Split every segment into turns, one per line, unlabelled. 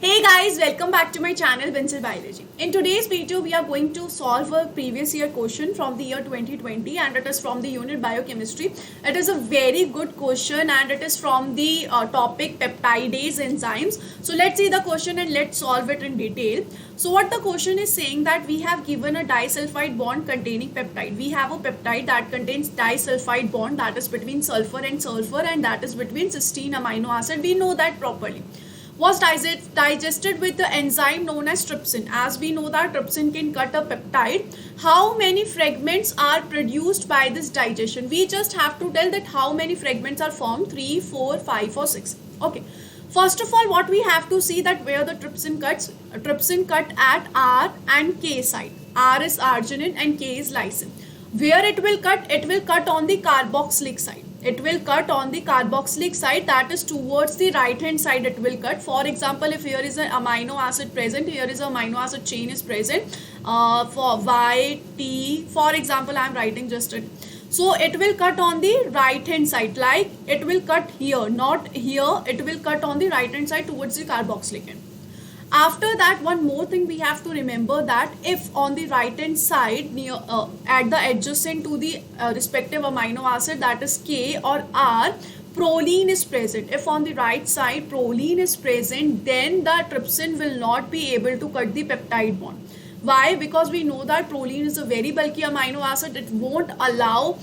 Hey guys, welcome back to my channel Pencil Biology. In today's video, we are going to solve a previous year question from the year 2020 and it is from the unit Biochemistry. It is a very good question and it is from the topic peptidase enzymes. So let's see the question and let's solve it in detail. So what the question is saying that we have given a disulfide bond containing peptide. We have a peptide that contains disulfide bond that is between sulfur and that is between cysteine amino acid. We know that properly. Was digested with the enzyme known as trypsin. As we know that trypsin can cut a peptide, how many fragments are produced by this digestion? We just have to tell that how many fragments are formed, 3, 4, 5 or 6. Okay. First of all, what we have to see that where the trypsin cuts, trypsin cut at R and K side. R is arginine and K is lysine. Where it will cut on the carboxylic side. It will cut on the carboxylic side, that is towards the right hand side it will cut. For example, if here is an amino acid present, here is an amino acid chain is present for Y, T, for example I am writing just it. So it will cut on the right hand side, like it will cut here, not here, it will cut on the right hand side towards the carboxylic end. After that, one more thing we have to remember that if on the right hand side near at the adjacent to the respective amino acid, that is K or R, proline is present. If on the right side proline is present, then the trypsin will not be able to cut the peptide bond. Why? Because we know that proline is a very bulky amino acid. It won't allow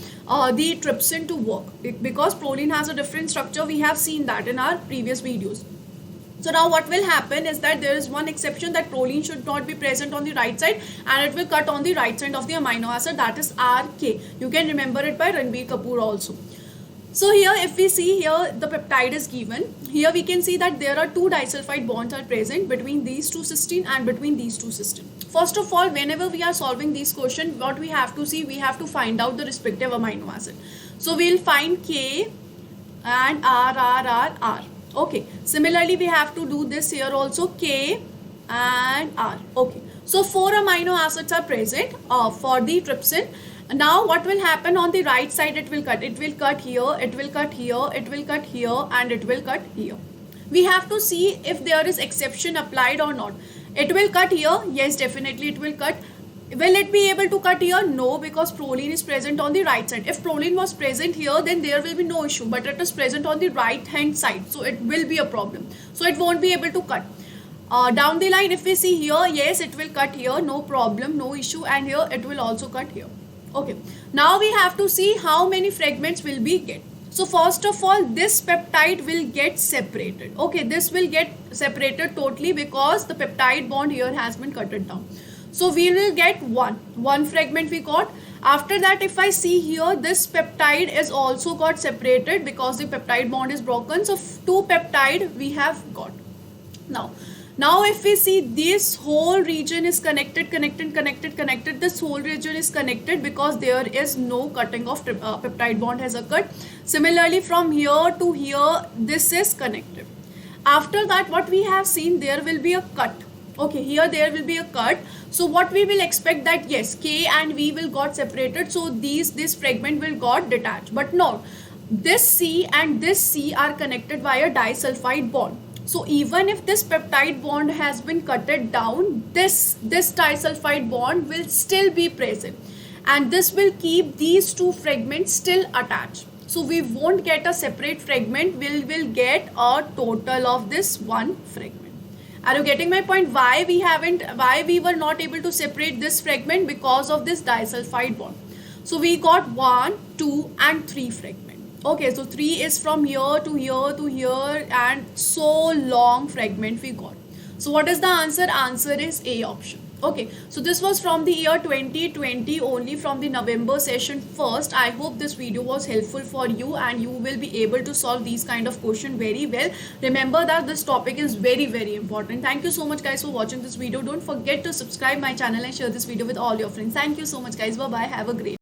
the trypsin to work because proline has a different structure. We have seen that in our previous videos. So now what will happen is that there is one exception, that proline should not be present on the right side and it will cut on the right side of the amino acid, that is RK. You can remember it by Ranbir Kapoor also. So here if we see here the peptide is given. Here we can see that there are two disulfide bonds are present between these two cysteine and between these two cysteine. First of all, whenever we are solving these questions, what we have to see, we have to find out the respective amino acid. So we'll find K and R. Okay, similarly we have to do this here also, K and R. Okay, so 4 amino acids are present for the trypsin. Now what will happen on the right side? It will cut here, it will cut here, it will cut here and it will cut here. We have to see if there is exception applied or not. It will cut here, yes, definitely it will cut. Will it be able to cut here? No, because proline is present on the right side. If proline was present here, then there will be no issue, but it is present on the right hand side, so it will be a problem. So it won't be able to cut. Down the line, if we see here, yes, it will cut here, no problem, no issue, and here it will also cut here. Okay, now we have to see how many fragments will be get. So first of all, this peptide will get separated. Okay, this will get separated totally because the peptide bond here has been cut it down. So we will get one fragment we got. After that, if I see here, this peptide is also got separated because the peptide bond is broken. So 2 peptide we have got. Now if we see, this whole region is connected. This whole region is connected because there is no cutting of peptide bond has occurred. Similarly, from here to here, this is connected. After that, what we have seen, there will be a cut. Okay, here there will be a cut. So what we will expect that yes, K and V will got separated. So this fragment will got detached. But no, this C and this C are connected via disulfide bond. So even if this peptide bond has been cutted down, this disulfide bond will still be present. And this will keep these 2 fragments still attached. So we won't get a separate fragment. We will get a total of this 1 fragment. Are you getting my point? Why we were not able to separate this fragment? Because of this disulfide bond. So we got 1, 2 and 3 fragment. Okay, so 3 is from here to here to here and so long fragment we got. So what is the answer? Answer is A option. Okay, so this was from the year 2020 only, from the November session first. I hope this video was helpful for you and you will be able to solve these kind of questions very well. Remember that this topic is very important. Thank you so much guys for watching this video. Don't forget to subscribe my channel and share this video with all your friends. Thank you so much guys. Bye bye. Have a great